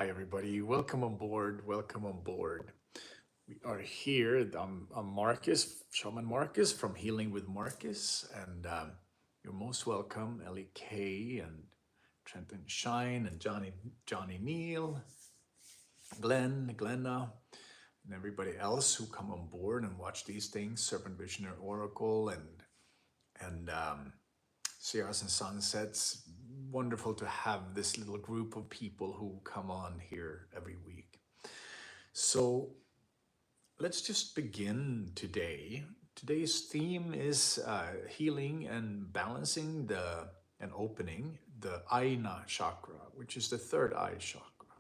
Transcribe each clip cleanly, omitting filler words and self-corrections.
Hi, everybody. Welcome on board. Welcome on board. We are here. I'm Marcus, Shaman Marcus from Healing with Marcus, and you're most welcome, Ellie K and Trenton Shine and Johnny Neal, Glenna, and everybody else who come on board and watch these things. Serpent Visionary Oracle and Sierras and Sunsets. Wonderful to have this little group of people who come on here every week. So let's just begin today. Today's theme is healing and balancing and opening the Ajna Chakra, which is the third eye chakra.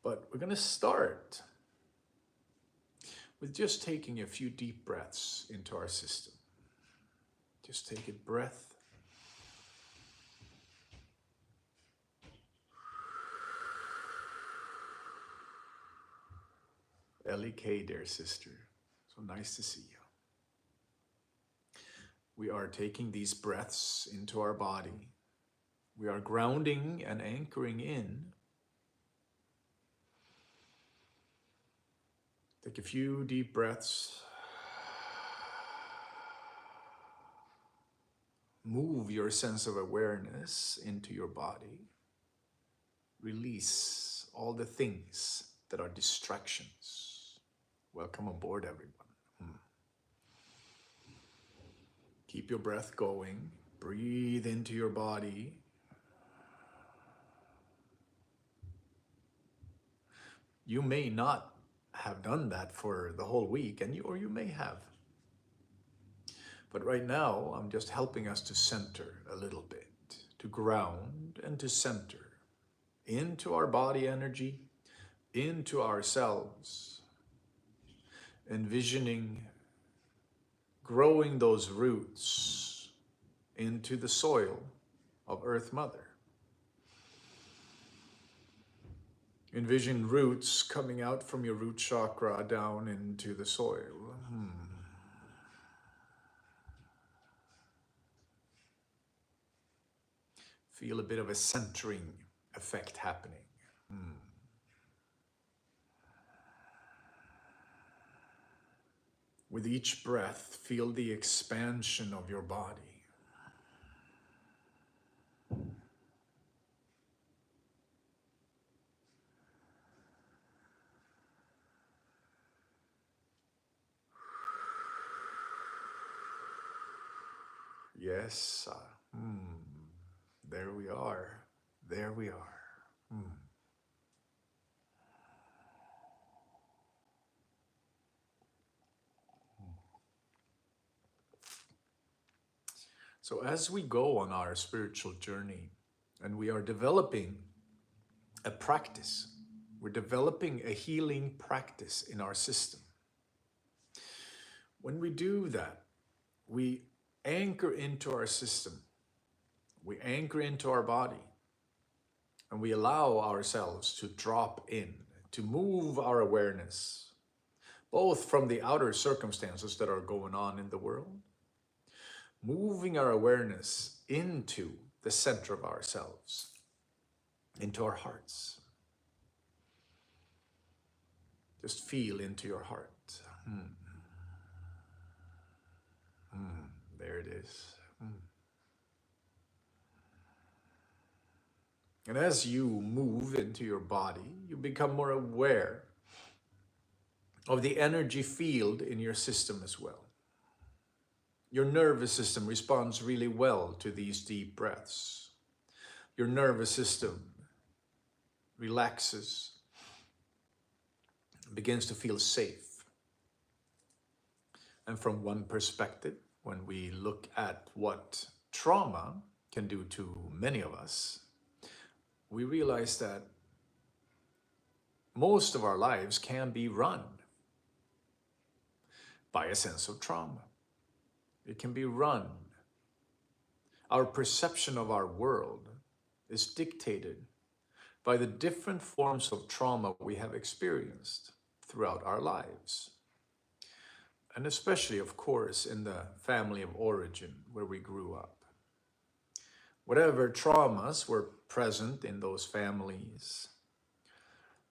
But we're going to start with just taking a few deep breaths into our system. Just take a breath. Ellie K, dear sister. So nice to see you. We are taking these breaths into our body. We are grounding and anchoring in. Take a few deep breaths. Move your sense of awareness into your body. Release all the things that are distractions. Welcome aboard, everyone. Keep your breath going. Breathe into your body. You may not have done that for the whole week, or you may have. But right now, I'm just helping us to center a little bit, to ground and to center into our body energy, into ourselves, envisioning growing those roots into the soil of Earth Mother. Envision roots coming out from your root chakra down into the soil. Feel a bit of a centering effect happening. With each breath, feel the expansion of your body. Yes, there we are. There we are. So as we go on our spiritual journey and we are developing a practice, we're developing a healing practice in our system. When we do that, we anchor into our system, we anchor into our body, and we allow ourselves to drop in, to move our awareness, both from the outer circumstances that are going on in the world, moving our awareness into the center of ourselves, into our hearts. Just feel into your heart. There it is. And as you move into your body, you become more aware of the energy field in your system as well. Your nervous system responds really well to these deep breaths. Your nervous system relaxes, begins to feel safe. And from one perspective, when we look at what trauma can do to many of us, we realize that most of our lives can be run by a sense of trauma. It can be run. Our perception of our world is dictated by the different forms of trauma we have experienced throughout our lives. And especially, of course, in the family of origin where we grew up. Whatever traumas were present in those families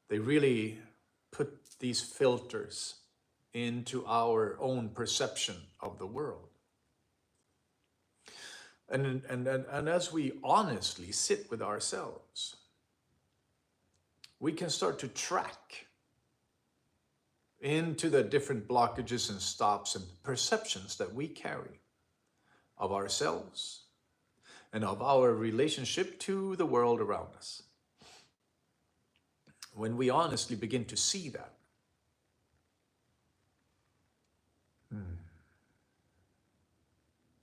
They really put these filters into our own perception of the world. And as we honestly sit with ourselves, we can start to track into the different blockages and stops and perceptions that we carry of ourselves and of our relationship to the world around us. When we honestly begin to see that,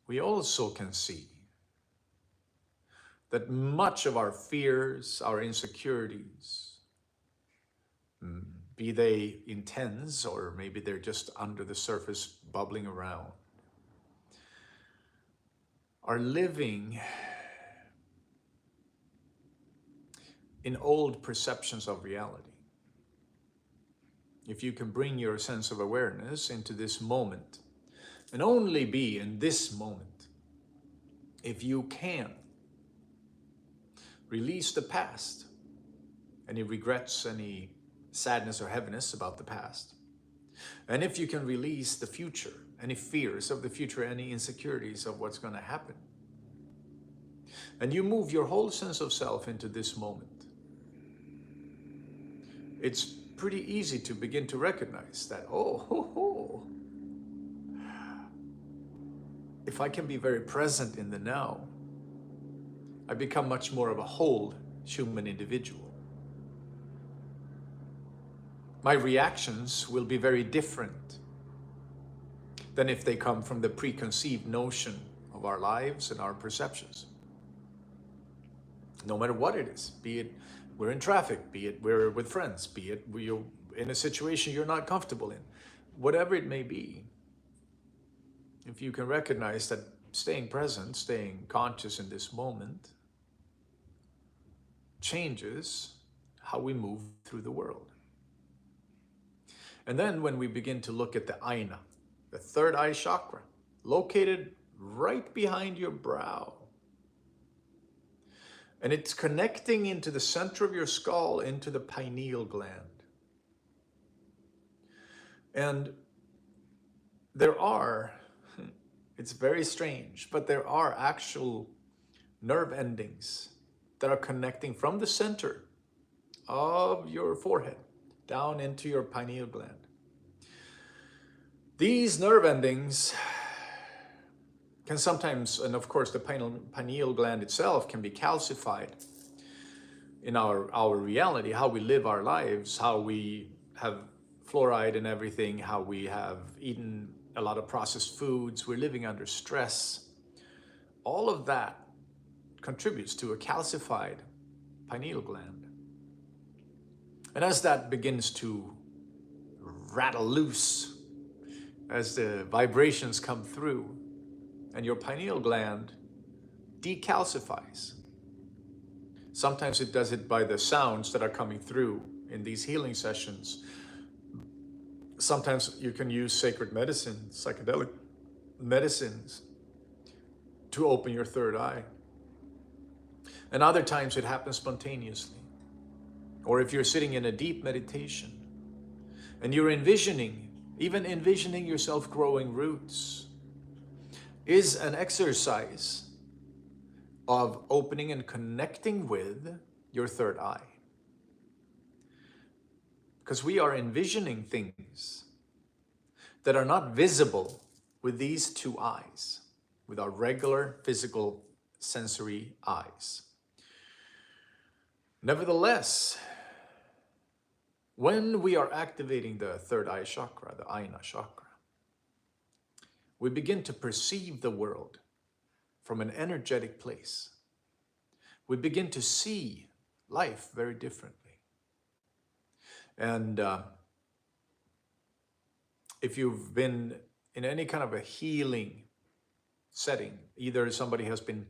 we also can see that much of our fears, our insecurities, be they intense or maybe they're just under the surface bubbling around, are living in old perceptions of reality. If you can bring your sense of awareness into this moment and only be in this moment, if you can release the past, any regrets, any sadness or heaviness about the past, and if you can release the future, any fears of the future, any insecurities of what's going to happen, and you move your whole sense of self into this moment, it's pretty easy to begin to recognize that, if I can be very present in the now, I become much more of a whole human individual. My reactions will be very different than if they come from the preconceived notion of our lives and our perceptions. No matter what it is, be it we're in traffic, be it we're with friends, be it we're in a situation you're not comfortable in, whatever it may be, if you can recognize that staying present, staying conscious in this moment, changes how we move through the world. And then when we begin to look at the Ajna, the third eye chakra, located right behind your brow, and it's connecting into the center of your skull, into the pineal gland. And there are, it's very strange, but there are actual nerve endings that are connecting from the center of your forehead down into your pineal gland. These nerve endings can sometimes, and of course the pineal gland itself can be calcified in our reality, how we live our lives, how we have fluoride and everything, how we have eaten a lot of processed foods, we're living under stress. All of that contributes to a calcified pineal gland. And as that begins to rattle loose, as the vibrations come through, and your pineal gland decalcifies. Sometimes it does it by the sounds that are coming through in these healing sessions. Sometimes you can use sacred medicine, psychedelic medicines, to open your third eye. And other times it happens spontaneously. Or if you're sitting in a deep meditation and you're even envisioning yourself growing roots, is an exercise of opening and connecting with your third eye. Because we are envisioning things that are not visible with these two eyes, with our regular physical sensory eyes. Nevertheless, when we are activating the third eye chakra, the Ajna chakra, we begin to perceive the world from an energetic place. We begin to see life very differently. And if you've been in any kind of a healing setting, either somebody has been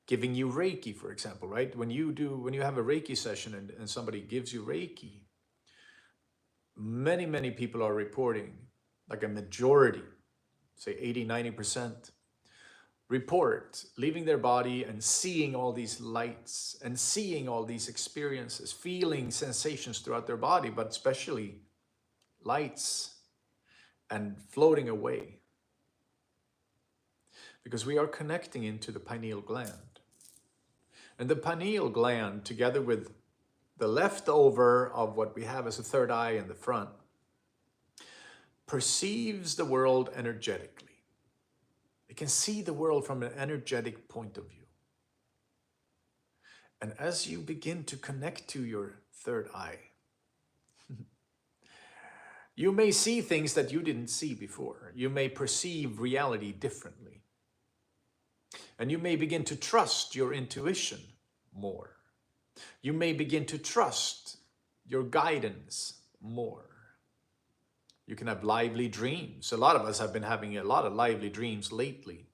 giving you Reiki, for example, right? When you have a Reiki session and somebody gives you Reiki, many people are reporting, like a majority, say 80, 90%, report leaving their body and seeing all these lights and seeing all these experiences, feeling sensations throughout their body, but especially lights, and floating away. Because we are connecting into the pineal gland. And the pineal gland, together with the leftover of what we have as a third eye in the front, perceives the world energetically. It can see the world from an energetic point of view. And as you begin to connect to your third eye, you may see things that you didn't see before. You may perceive reality differently. And you may begin to trust your intuition more. You may begin to trust your guidance more. You can have lively dreams. A lot of us have been having a lot of lively dreams lately.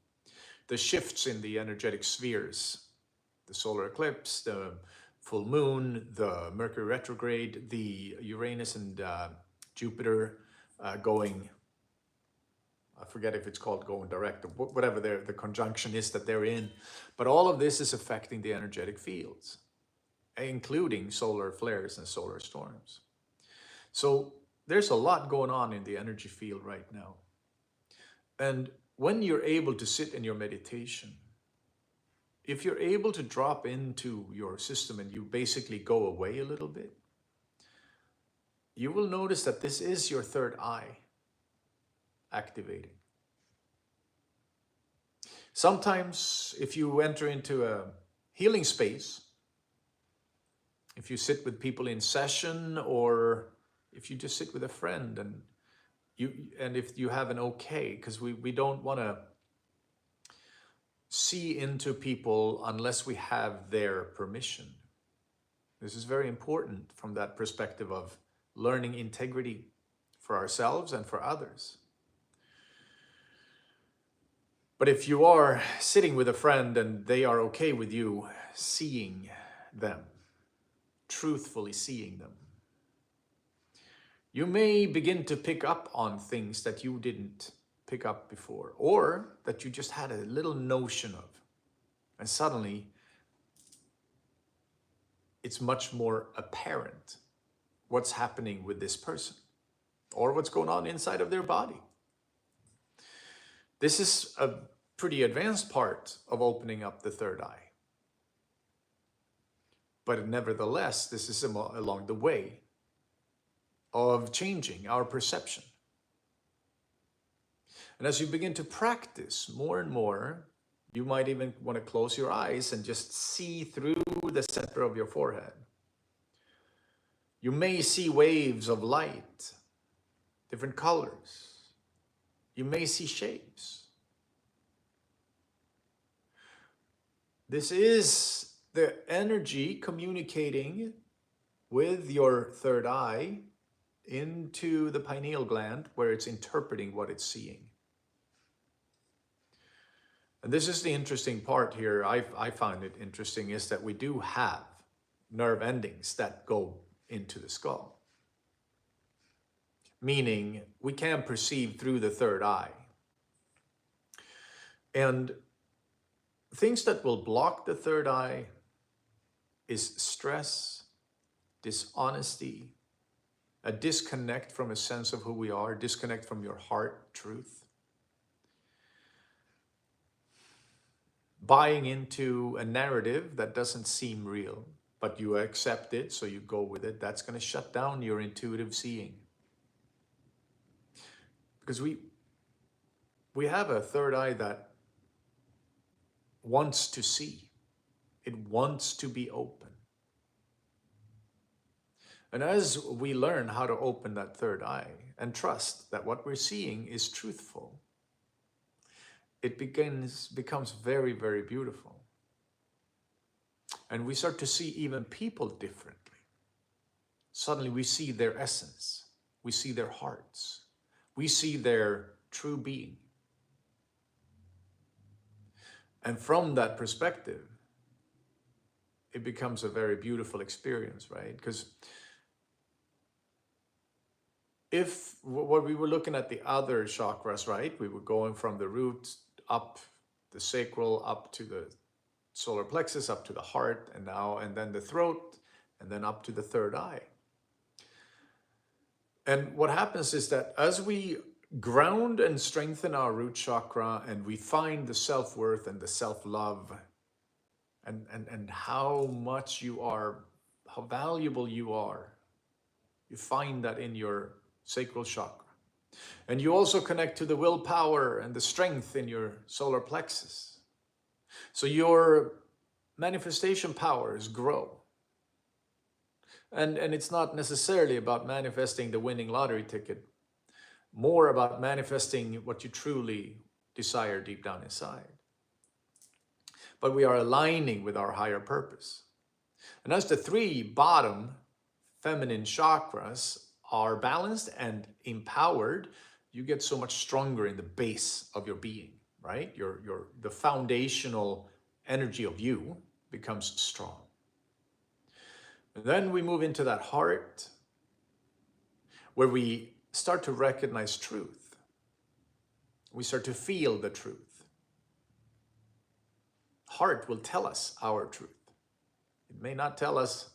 The shifts in the energetic spheres, the solar eclipse, the full moon, the Mercury retrograde, the Uranus and Jupiter going, I forget if it's called going direct or whatever the conjunction is that they're in. But all of this is affecting the energetic fields, including solar flares and solar storms. So there's a lot going on in the energy field right now. And when you're able to sit in your meditation, if you're able to drop into your system and you basically go away a little bit, you will notice that this is your third eye activating. Sometimes if you enter into a healing space, if you sit with people in session, or if you just sit with a friend and if you have an okay, because we don't want to see into people unless we have their permission. This is very important from that perspective of learning integrity for ourselves and for others. But if you are sitting with a friend and they are okay with you seeing them, truthfully seeing them, you may begin to pick up on things that you didn't pick up before, or that you just had a little notion of. And suddenly, it's much more apparent what's happening with this person, or what's going on inside of their body. This is a pretty advanced part of opening up the third eye. But nevertheless, this is along the way of changing our perception. And as you begin to practice more and more, you might even want to close your eyes and just see through the center of your forehead. You may see waves of light, different colors. You may see shapes. This is the energy communicating with your third eye into the pineal gland, where it's interpreting what it's seeing. And this is the interesting part here. I find it interesting, is that we do have nerve endings that go into the skull. Meaning we can perceive through the third eye. And things that will block the third eye is stress, dishonesty, a disconnect from a sense of who we are, disconnect from your heart truth. Buying into a narrative that doesn't seem real, but you accept it, so you go with it. That's going to shut down your intuitive seeing. Because we have a third eye that wants to see. It wants to be open. And as we learn how to open that third eye and trust that what we're seeing is truthful, it becomes very, very beautiful. And we start to see even people differently. Suddenly we see their essence. We see their hearts. We see their true being. And from that perspective, it becomes a very beautiful experience, right? Because if what we were looking at the other chakras, right? We were going from the root up the sacral up to the solar plexus, up to the heart, and then the throat, and then up to the third eye. And what happens is that as we ground and strengthen our root chakra, and we find the self-worth and the self-love, and how much you are, how valuable you are, you find that in your sacral chakra. And you also connect to the willpower and the strength in your solar plexus. So your manifestation powers grow. And it's not necessarily about manifesting the winning lottery ticket, more about manifesting what you truly desire deep down inside. But we are aligning with our higher purpose. And as the three bottom feminine chakras are balanced and empowered, you get so much stronger in the base of your being, right? The foundational energy of you becomes strong. And then we move into that heart, where we start to recognize truth. We start to feel the truth. Heart will tell us our truth. It may not tell us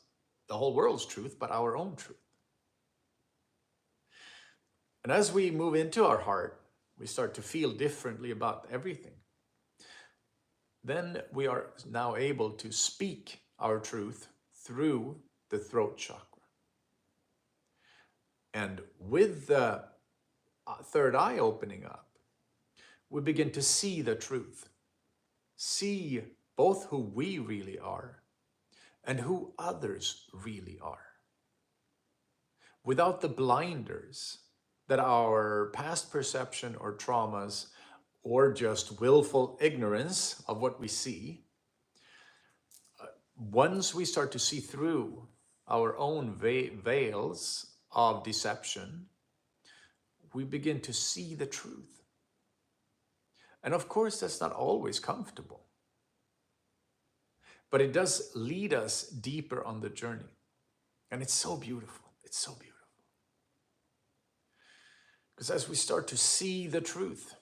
the whole world's truth, but our own truth. And as we move into our heart, we start to feel differently about everything. Then we are now able to speak our truth through the throat chakra. And with the third eye opening up, we begin to see the truth. See both who we really are and who others really are. Without the blinders that our past perception or traumas or just willful ignorance of what we see, once we start to see through our own veils of deception, we begin to see the truth. And of course, that's not always comfortable, but it does lead us deeper on the journey. And it's so beautiful. It's so beautiful. Because as we start to see the truth,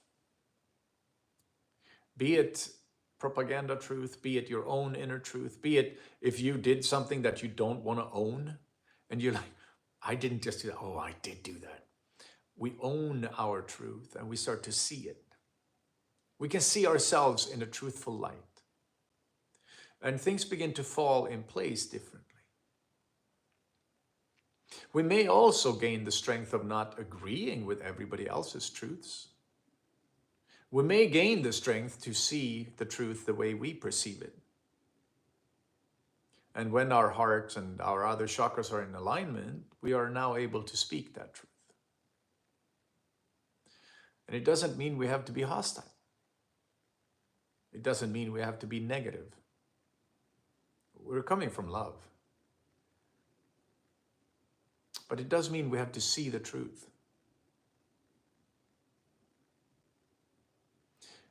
be it propaganda truth, be it your own inner truth, be it if you did something that you don't want to own, and you're like, I didn't just do that. Oh, I did do that. We own our truth and we start to see it. We can see ourselves in a truthful light. And things begin to fall in place differently. We may also gain the strength of not agreeing with everybody else's truths. We may gain the strength to see the truth the way we perceive it. And when our hearts and our other chakras are in alignment, we are now able to speak that truth. And it doesn't mean we have to be hostile. It doesn't mean we have to be negative. We're coming from love. But it does mean we have to see the truth.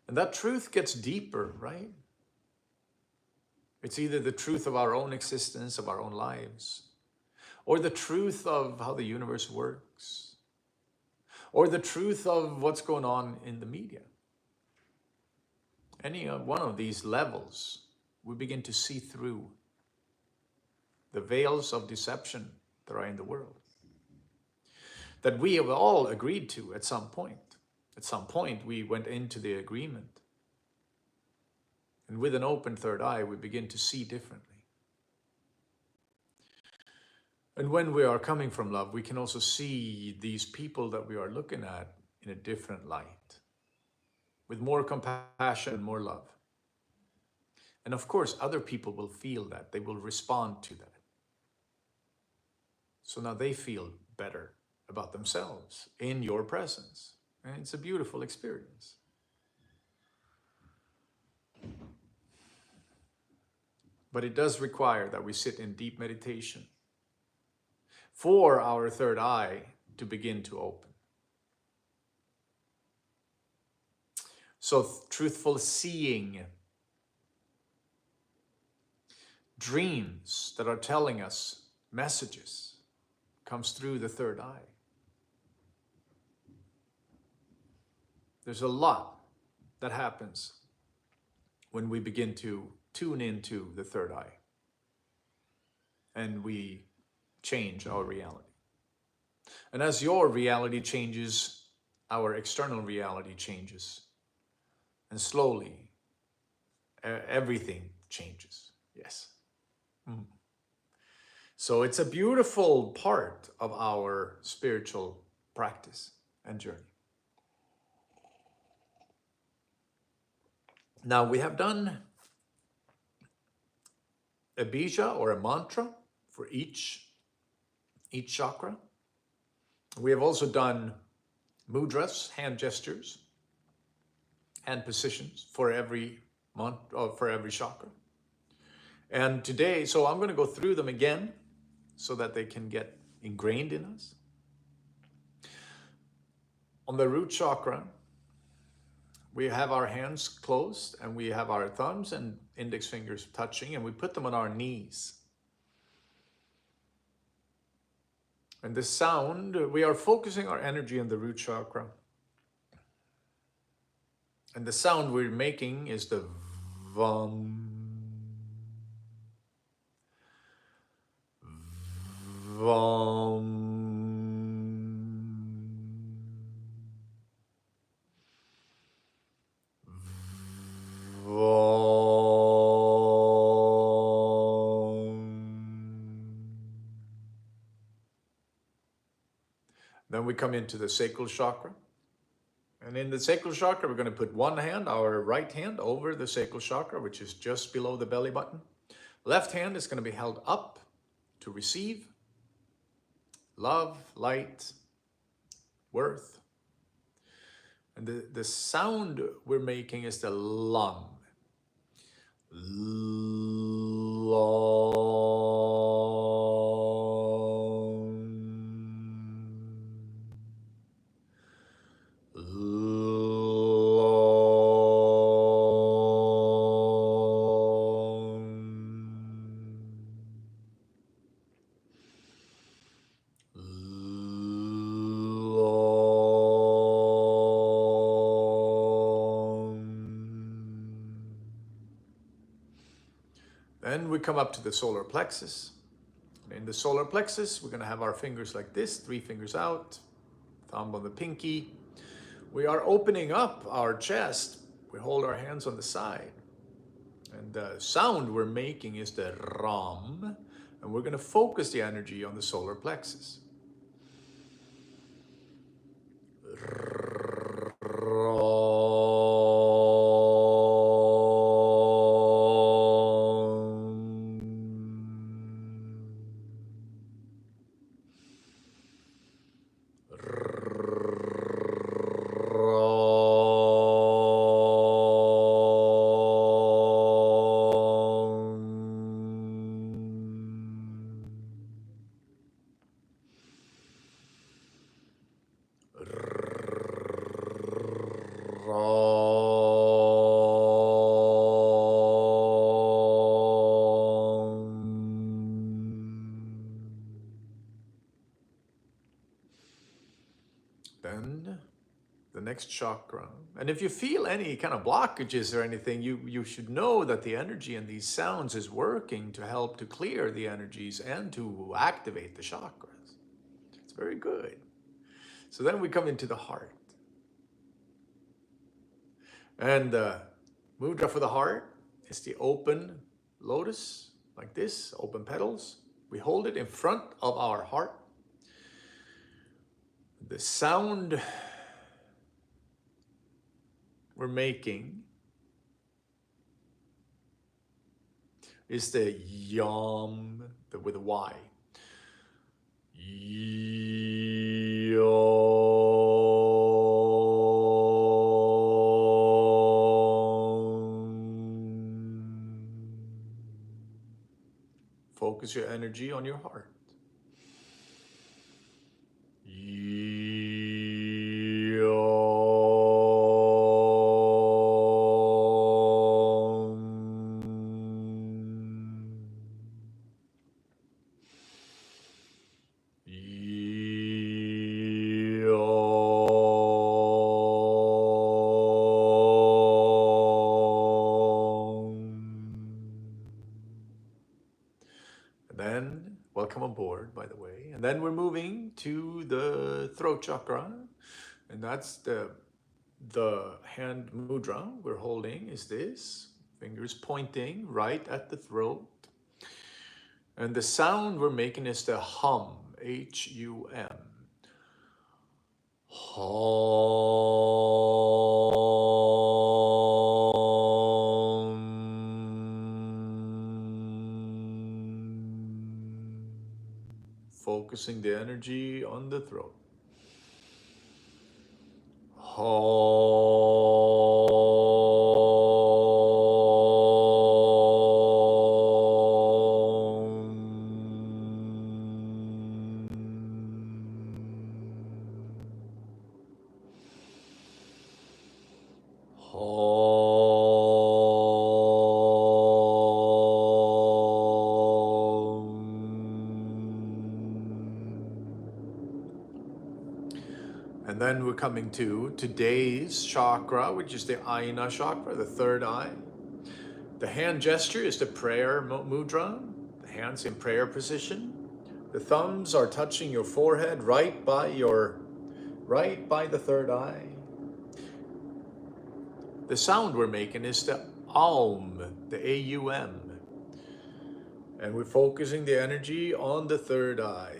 And that truth gets deeper, right? It's either the truth of our own existence, of our own lives, or the truth of how the universe works, or the truth of what's going on in the media. Any one of these levels, we begin to see through the veils of deception that are in the world, that we have all agreed to at some point. At some point, we went into the agreement. And with an open third eye, we begin to see differently. And when we are coming from love, we can also see these people that we are looking at in a different light, with more compassion and more love. And of course, other people will feel that. They will respond to that. So now they feel better about themselves in your presence. And it's a beautiful experience. But it does require that we sit in deep meditation for our third eye to begin to open. So truthful seeing, dreams that are telling us messages, comes through the third eye. There's a lot that happens when we begin to tune into the third eye and we change our reality. And as your reality changes, our external reality changes. And slowly, everything changes. Yes. Mm. So it's a beautiful part of our spiritual practice and journey. Now we have done a bija or a mantra for each chakra. We have also done mudras, hand gestures, hand positions for every chakra. And today, so I'm going to go through them again so that they can get ingrained in us. On the root chakra, we have our hands closed and we have our thumbs and index fingers touching, and we put them on our knees. And the sound, we are focusing our energy on the root chakra. And the sound we're making is the vam, vam, Then we come into the sacral chakra. And in the sacral chakra, we're going to put one hand, our right hand, over the sacral chakra, which is just below the belly button. Left hand is going to be held up to receive love, light, worth. And the sound we're making is the lam. Then we come up to the solar plexus. In the solar plexus, we're going to have our fingers like this, 3 fingers out, thumb on the pinky. We are opening up our chest. We hold our hands on the side. And the sound we're making is the ram. And we're going to focus the energy on the solar plexus. Then the next chakra. And if you feel any kind of blockages or anything, you should know that the energy in these sounds is working to help to clear the energies and to activate the chakras. It's very good. So then we come into the heart. And the mudra for the heart is the open lotus, like this, open petals. We hold it in front of our heart. The sound we're making is the yam, with a Y. Focus your energy on your heart. aboard, by the way. And then we're moving to the throat chakra, and that's the hand mudra we're holding is this, fingers pointing right at the throat. And the sound we're making is the hum, H-U-M. Focusing the energy on the throat. And then we're coming to today's chakra, which is the Ajna Chakra, the third eye. The hand gesture is the prayer mudra, the hands in prayer position. The thumbs are touching your forehead right by the third eye. The sound we're making is the Aum, the A-U-M. And we're focusing the energy on the third eye.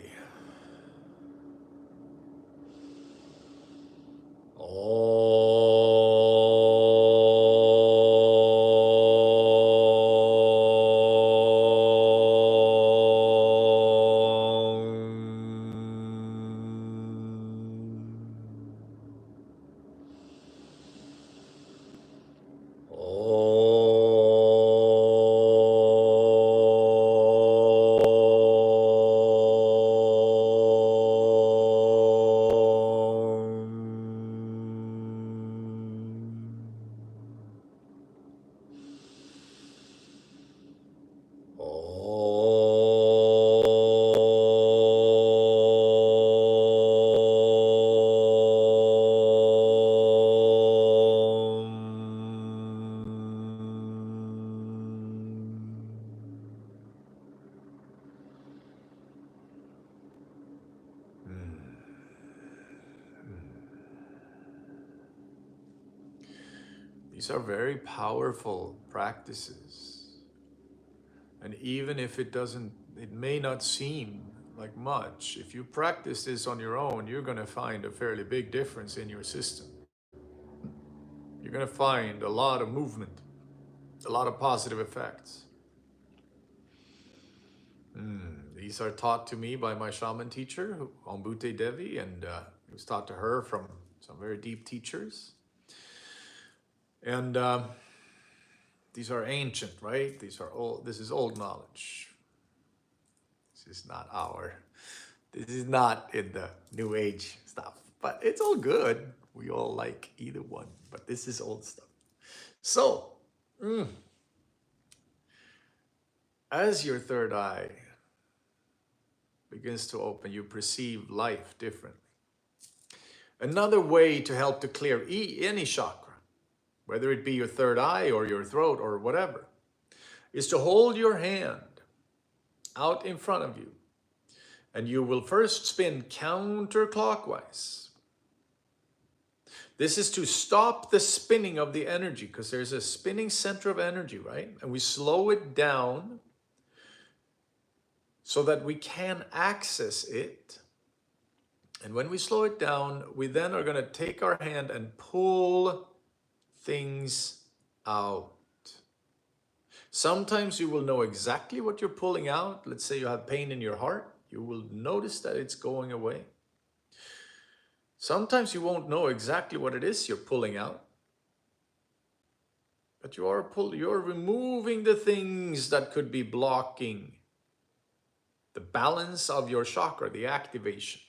These are very powerful practices. And even if it may not seem like much, if you practice this on your own, you're going to find a fairly big difference in your system. You're going to find a lot of movement, a lot of positive effects. These are taught to me by my shaman teacher, Ombute Devi, and it was taught to her from some very deep teachers. And these are ancient, right? These are old. This is old knowledge. This is not in the new age stuff, but it's all good. We all like either one, but this is old stuff. So, as your third eye begins to open, you perceive life differently. Another way to help to clear any chakra, whether it be your third eye or your throat or whatever, is to hold your hand out in front of you. And you will first spin counterclockwise. This is to stop the spinning of the energy, because there's a spinning center of energy, right? And we slow it down so that we can access it. And when we slow it down, we then are going to take our hand and pull things out. Sometimes you will know exactly what you're pulling out. Let's say you have pain in your heart. You will notice that it's going away. Sometimes you won't know exactly what it is you're pulling out. But you're removing the things that could be blocking the balance of your chakra, the activation.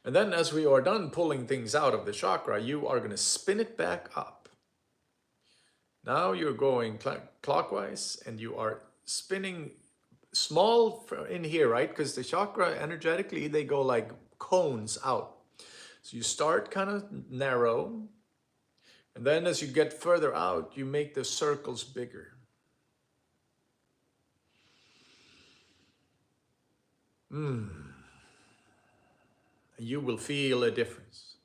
And then as we are done pulling things out of the chakra, you are going to spin it back up. Now you're going clockwise and you are spinning small in here, right? Because the chakra energetically, they go like cones out. So you start kind of narrow. And then as you get further out, you make the circles bigger. You will feel a difference.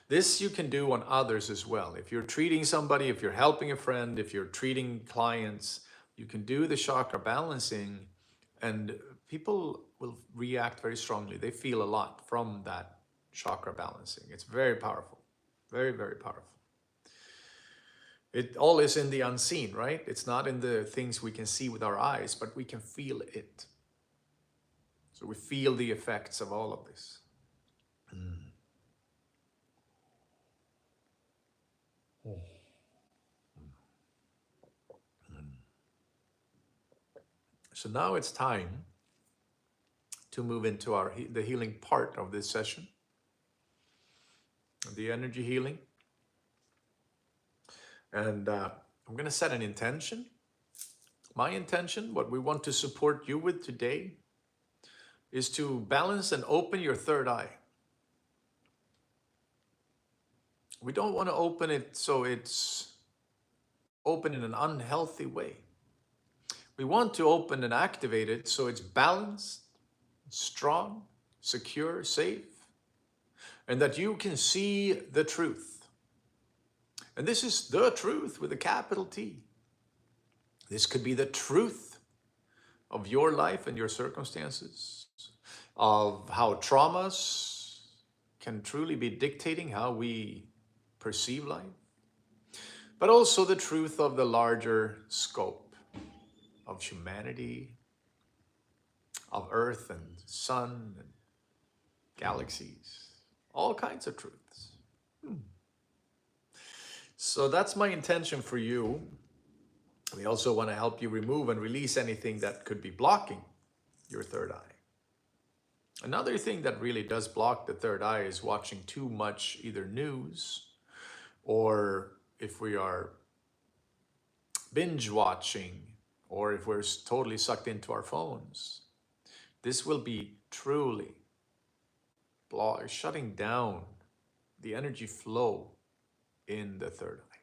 This you can do on others as well. If you're treating somebody, if you're helping a friend, if you're treating clients, you can do the chakra balancing and people will react very strongly. They feel a lot from that chakra balancing. It's very powerful, very, very powerful. It all is in the unseen, right? It's not in the things we can see with our eyes, but we can feel it. So we feel the effects of all of this. So now it's time to move into the healing part of this session, the energy healing. And I'm going to set an intention. My intention, what we want to support you with today, is to balance and open your third eye. We don't want to open it so it's open in an unhealthy way. We want to open and activate it so it's balanced, strong, secure, safe, and that you can see the truth. And this is the truth with a capital T. This could be the truth of your life and your circumstances, of how traumas can truly be dictating how we perceive life, but also the truth of the larger scope of humanity, of Earth and sun and galaxies, all kinds of truths. So that's my intention for you. We also want to help you remove and release anything that could be blocking your third eye. Another thing that really does block the third eye is watching too much either news, or if we are binge watching, or if we're totally sucked into our phones. This will be truly shutting down the energy flow in the third eye.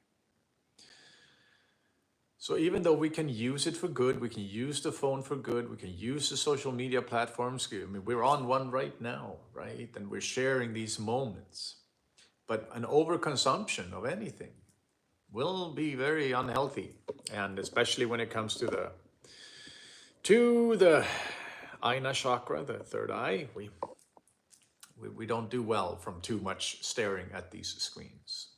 So even though we can use it for good, we can use the phone for good, we can use the social media platforms. I mean, we're on one right now, right? And we're sharing these moments. But an overconsumption of anything will be very unhealthy. And especially when it comes to the Ajna Chakra, the third eye, we don't do well from too much staring at these screens.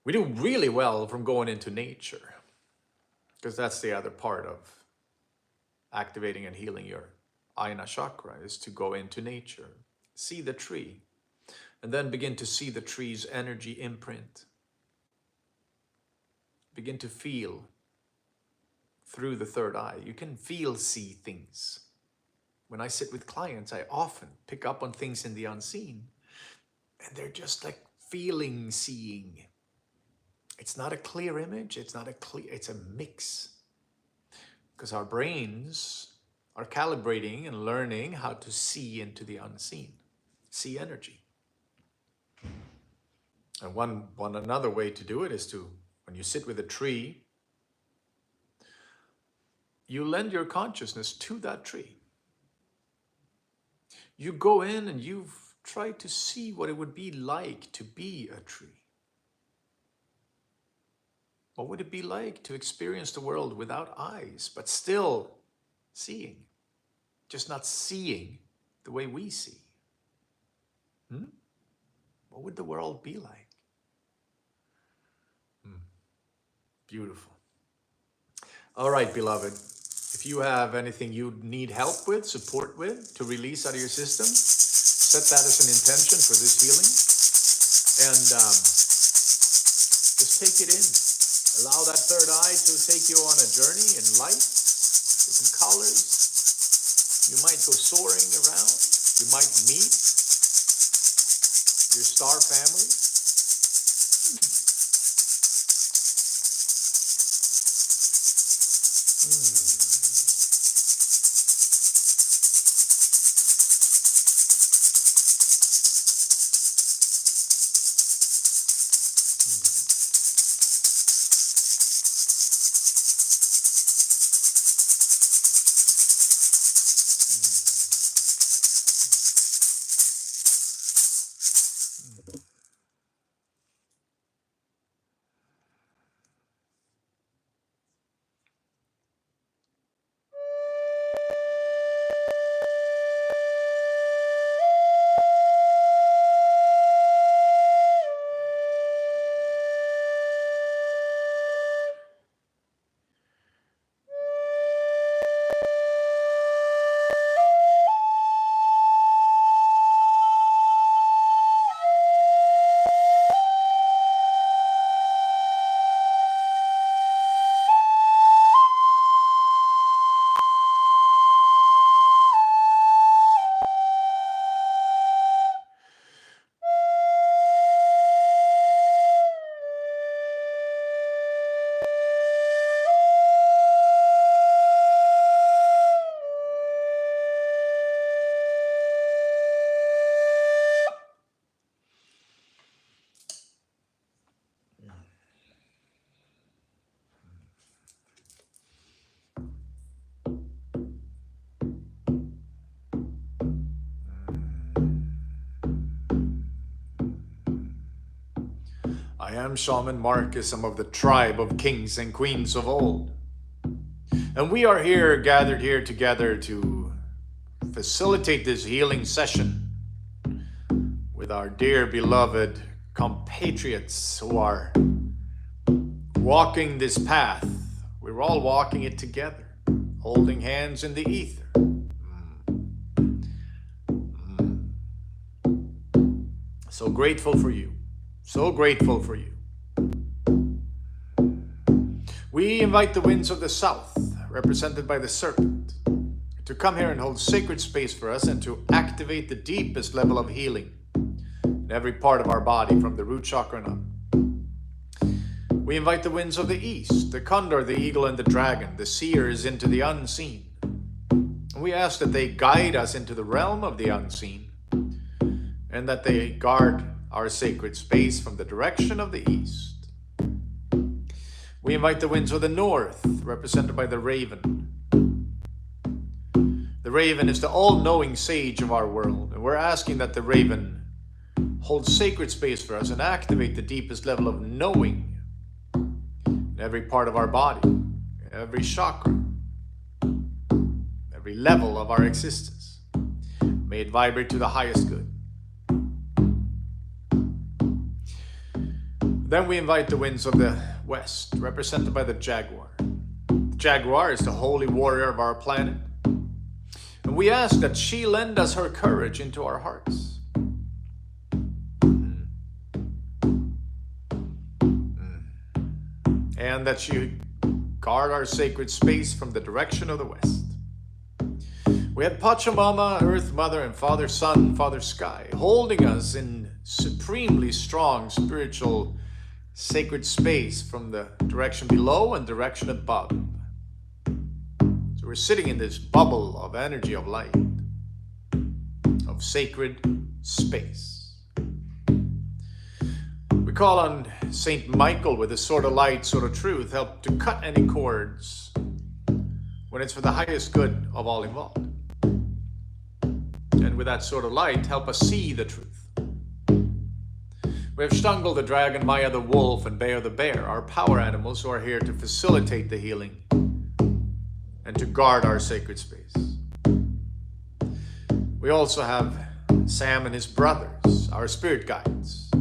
We do really well from going into nature, because that's the other part of activating and healing your Ajna Chakra, is to go into nature, see the tree, and then begin to see the tree's energy imprint. Begin to feel through the third eye. You can see things. When I sit with clients, I often pick up on things in the unseen, and they're just like seeing. It's not a clear image, it's a mix. Because our brains are calibrating and learning how to see into the unseen, see energy. And another way to do it is to, when you sit with a tree, you lend your consciousness to that tree. You go in and you try to see what it would be like to be a tree. What would it be like to experience the world without eyes, but still seeing? Just not seeing the way we see. What would the world be like? Beautiful. All right, beloved. If you have anything you need help with, support with, to release out of your system, set that as an intention for this healing. And just take it in. Allow that third eye to take you on a journey in light, different colors. You might go soaring around. You might meet your star family. I am Shaman Marcus. I'm of the tribe of kings and queens of old. And we are here, gathered here together to facilitate this healing session with our dear beloved compatriots who are walking this path. We're all walking it together, holding hands in the ether. So grateful for you. So grateful for you. We invite the winds of the south, represented by the serpent, to come here and hold sacred space for us and to activate the deepest level of healing in every part of our body, from the root chakra and up. We invite the winds of the east, the condor, the eagle, and the dragon, the seers, into the unseen. And we ask that they guide us into the realm of the unseen, and that they guard our sacred space from the direction of the east. We invite the winds of the north, represented by the raven. The raven is the all-knowing sage of our world, and we're asking that the raven hold sacred space for us and activate the deepest level of knowing in every part of our body, every chakra, every level of our existence. May it vibrate to the highest good. Then we invite the winds of the west, represented by the jaguar. The jaguar is the holy warrior of our planet. And we ask that she lend us her courage into our hearts. And that she guard our sacred space from the direction of the west. We have Pachamama, Earth Mother, and Father Sun, Father Sky, holding us in supremely strong spiritual sacred space from the direction below and direction above. So we're sitting in this bubble of energy, of light, of sacred space. We call on Saint Michael with the sword of light, sword of truth, help to cut any cords when it's for the highest good of all involved. And with that sword of light, help us see the truth. We have Shtangl the dragon, Maya the wolf, and Bear the bear, our power animals who are here to facilitate the healing and to guard our sacred space. We also have Sam and his brothers, our spirit guides,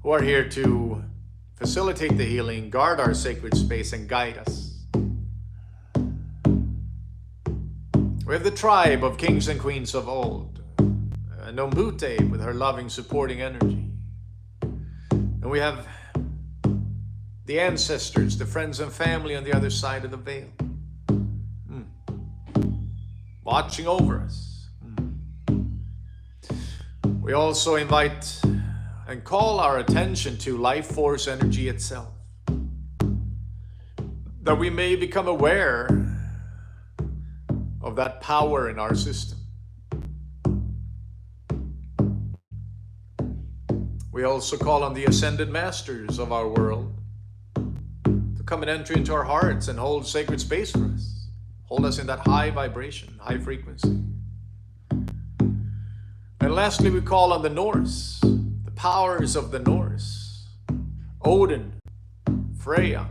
who are here to facilitate the healing, guard our sacred space, and guide us. We have the tribe of kings and queens of old, Nombute with her loving, supporting energy. And we have the ancestors, the friends and family on the other side of the veil, watching over us. We also invite and call our attention to life force energy itself, that we may become aware of that power in our system. We also call on the ascended masters of our world to come and enter into our hearts and hold sacred space for us. Hold us in that high vibration, high frequency. And lastly, we call on the Norse, the powers of the Norse, Odin, Freya,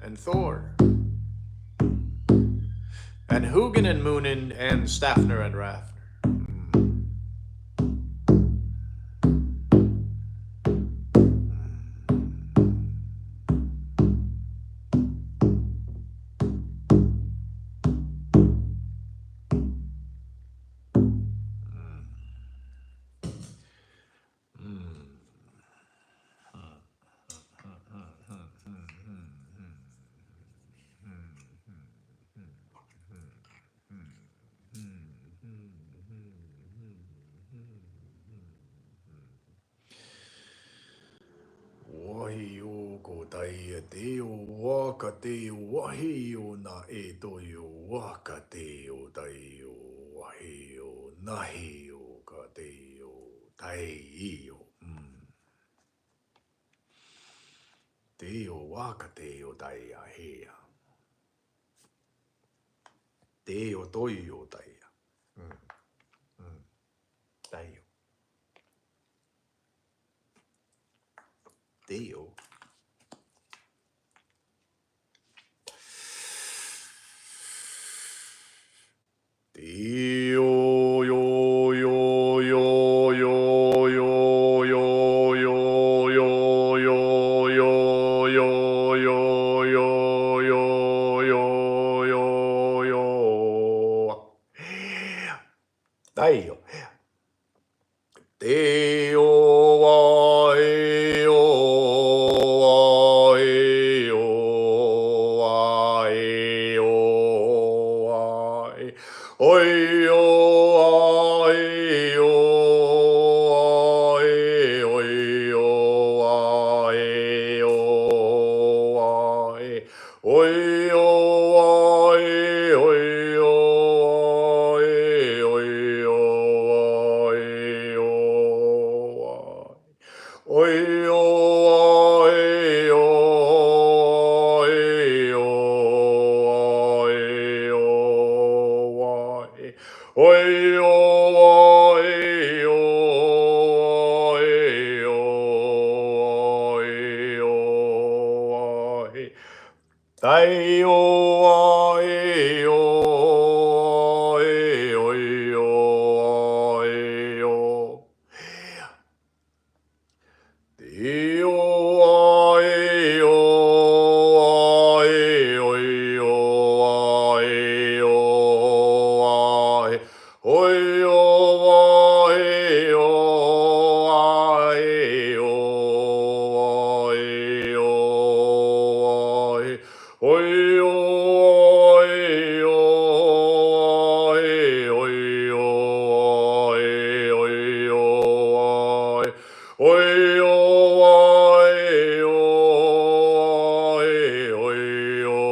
and Thor, and Hugin and Munin, and Stafnir and Rafnir. Wahiyo kodai deo waka deo wahiyo na edoyo waka deo daio wahiyo nahiyo ka deo daio deo waka deo daia hea deo doio daia daio. Dio. Dio, yo, yo, yo, yo, yo, yo, yo, yo, yo, yo, yo, yo, yo, yo, yo. Dio. Dio, ai, o, ai, o, ai, o, ai. Oi, o, ai, o, ai, oi, o, ai, o, ai. Oi, o, ai, oi, o, ai, oi, o, ai, o, ai. Oi, o, ai, o, ai, o, ai, o, ai. Oi, o, ai, o, ai, o, ai, o, ai. Dai, o, ai, o, ai, oi, o, ai, o. Dio, ai, o, ai, oi, o, ai, o, ai. Oi, o, ai, o, ai, o, ai, o, ai. Oi, o, ai, o, ai, oi, o, ai, oi, o, ai. Oi, o, ai, o, ai, oi, o,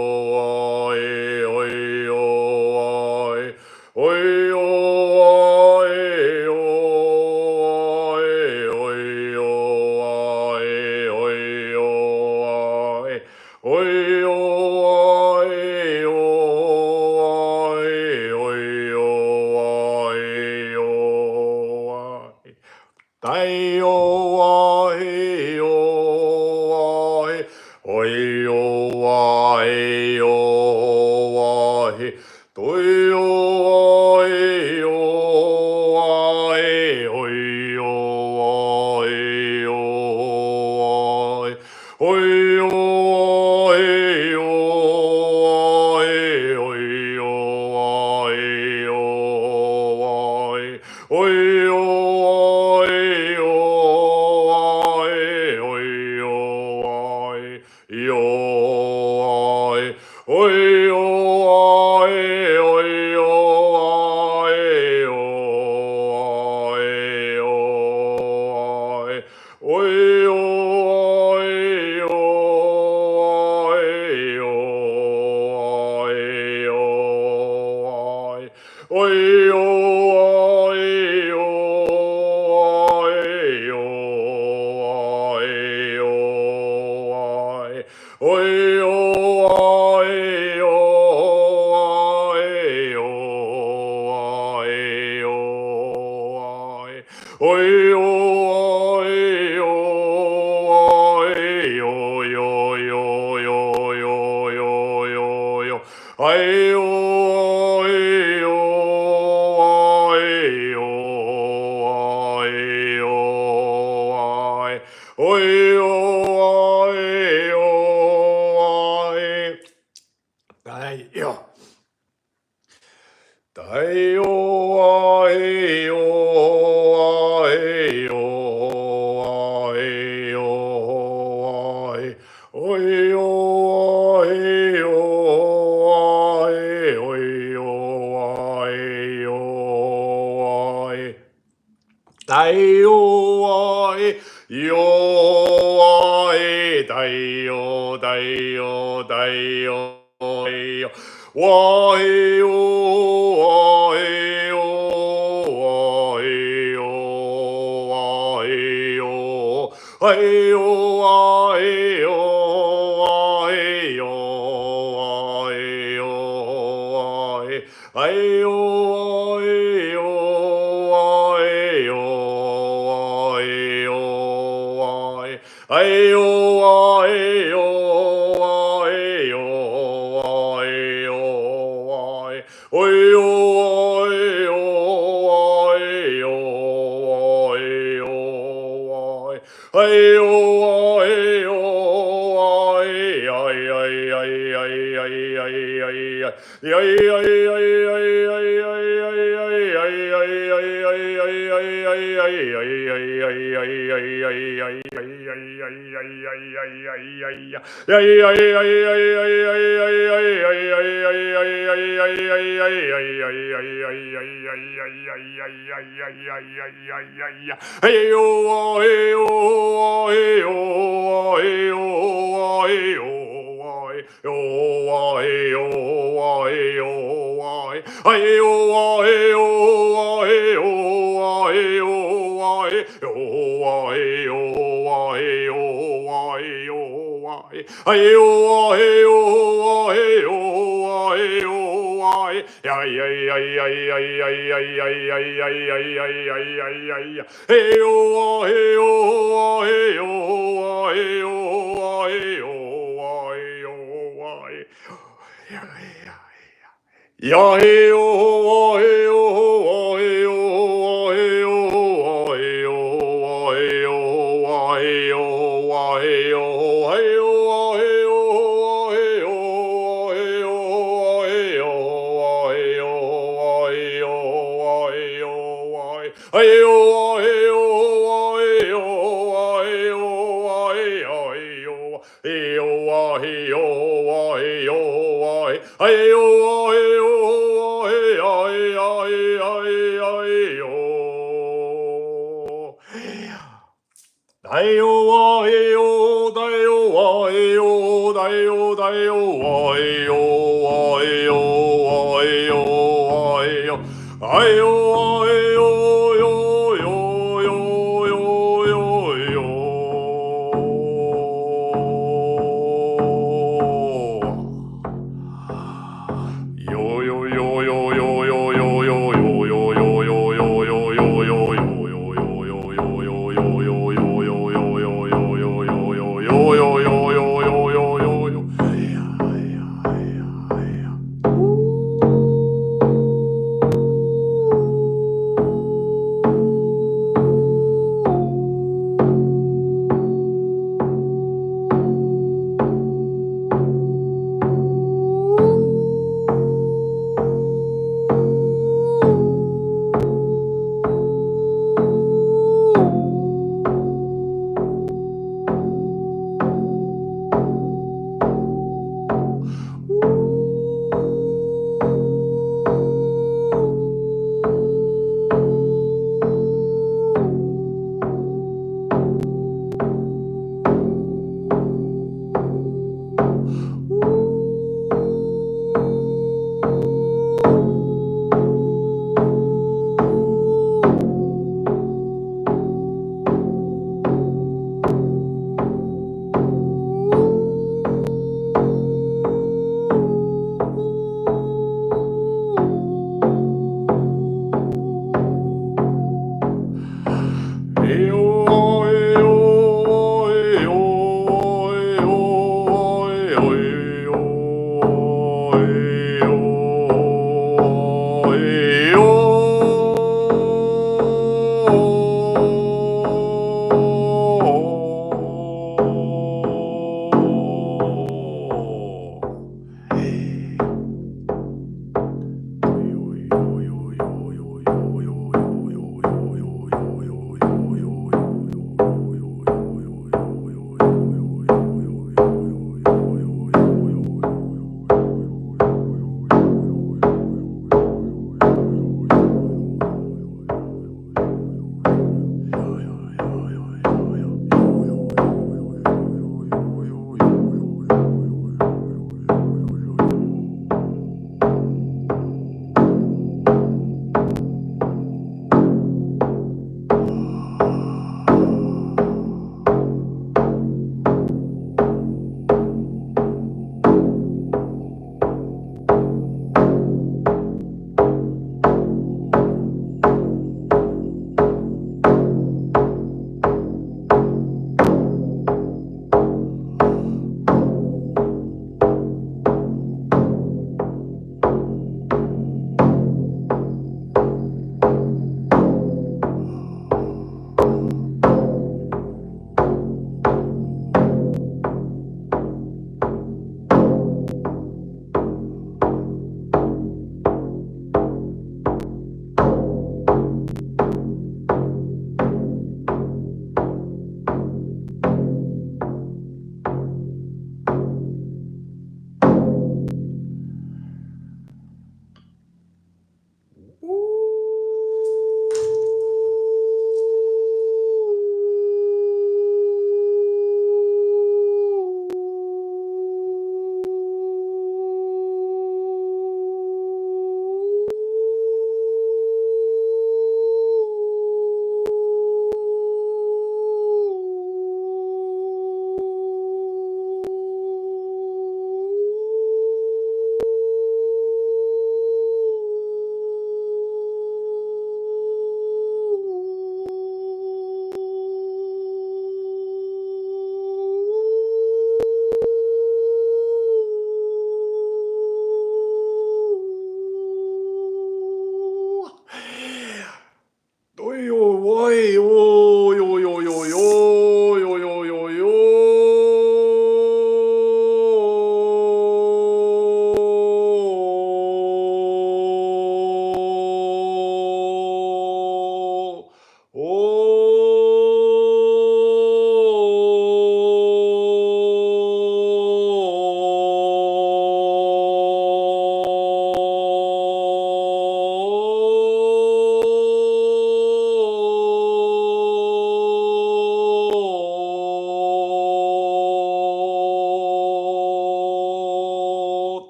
ai, oi, o, ai. Oi, o, ai, o, ai, oi, o, ai, oi, o, ai. Oi, o, ai, o, ai, oi, o, ai, o, ai. Dai, o, ai, o, ai, oi, o, ai, o, ai. Doi, o, ai, o, ai, oi, o, ai, o, ai. Oi, o, ai, o, ai, oi, o, ai, o, ai. Oi, o, ai, o, ai, oi, o, ai, io, ai. Oi, o, ai, oi, o, ai, o, ai, o, ai. Oi, o, ai, o, ai, o, ai, o, ai. Oi, o, ai, o, ai, o, ai, o, ai. Oi, o, ai, o, ai, o, ai, o, ai. Oi, o, ai, o, ai, o, yo, yo, yo, yo, yo, yo, yo. Ai, o, ai, o, ai, o, ai, o, ai. Oi, o, ai, o, ai. Ai, yo. Dai, o, ai, o, ai, o, ai, o, ai. Oi, o, ai, o, ai, oi, o, ai, o, ai. Dai, o, ai, yo, ai, dai, o, dai, o, dai, o, dai, o. Why, oh, why, oh, why, oh, why, oh, why, oh, why, oh, why, oh, why, oh, why, why, oh, why, oh, why, oh, why, oh, why.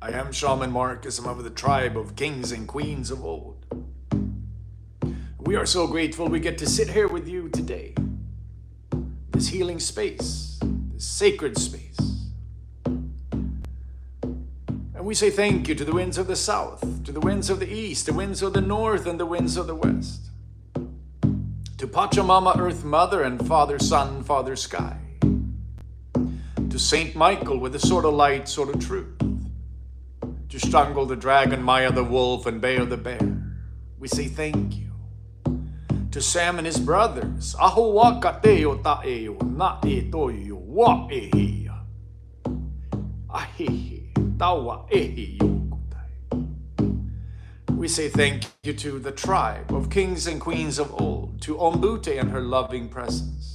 I am Shaman Marcus. I'm of the tribe of kings and queens of old. We are so grateful we get to sit here with you today. This healing space, this sacred space. And we say thank you to the winds of the south, to the winds of the east, the winds of the north, and the winds of the west. To Pachamama, Earth Mother, and Father Sun, Father Sky. To Saint Michael with the sword of light, sword of truth. To Strangle the dragon, Maya the wolf, and Bear the bear. We say thank you. To Sam and his brothers, Aho wakateo ta'eo, na'e toyo, wa'ehea. Ahehe, tawa ehe yokutai. We say thank you to the tribe of kings and queens of old, to Ombute and her loving presence.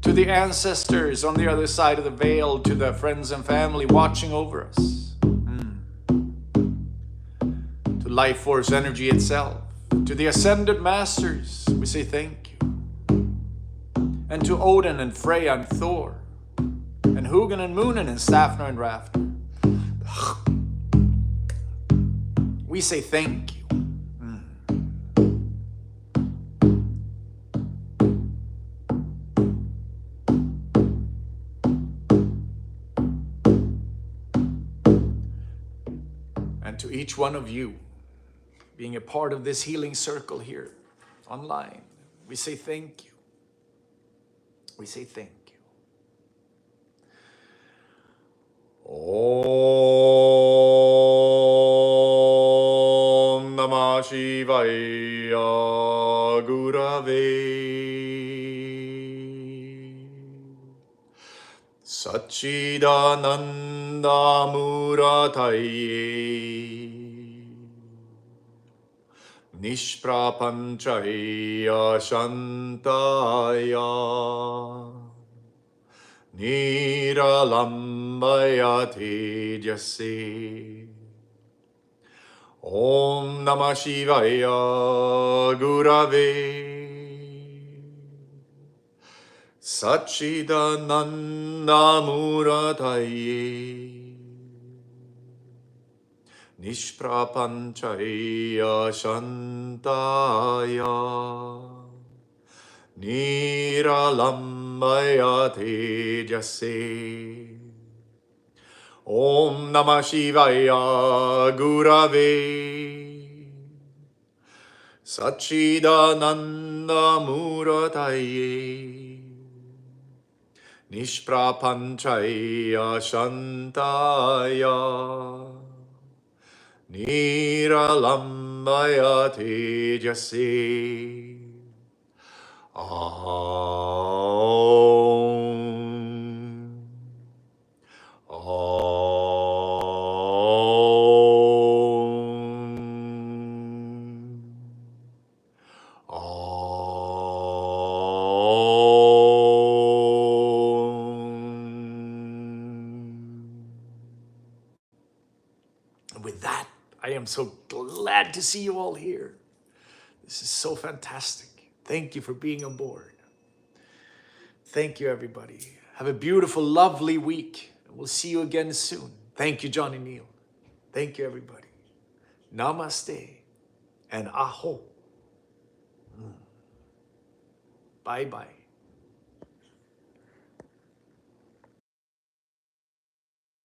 To the ancestors on the other side of the veil, to the friends and family watching over us. To life force energy itself. To the ascended masters, we say thank you. And to Odin and Freya and Thor, and Hugin and Moonin and Stafner and Rafter. We say thank you. And to each one of you, being a part of this healing circle here online, we say thank you. We say thank you. Om Namah Shivaya Gurave Satchidananda Murataye Nishprapanchaya Shantaya Niralambaya Tejase Om Namah Shivaya Gurave Satchidananda Murataye Nishprapanchaya Shantaya Niralambaya Tejase Om Namah Shivaya Gurave Satchidananda Murataye Nishprapanchaya Shantaya Niralambaya Tejasi Om Om And with that, I am so glad to see you all here. This is so fantastic. Thank you for being on board. Thank you, everybody. Have a beautiful, lovely week. We'll see you again soon. Thank you, Johnny Neal. Thank you, everybody. Namaste and aho. Bye-bye.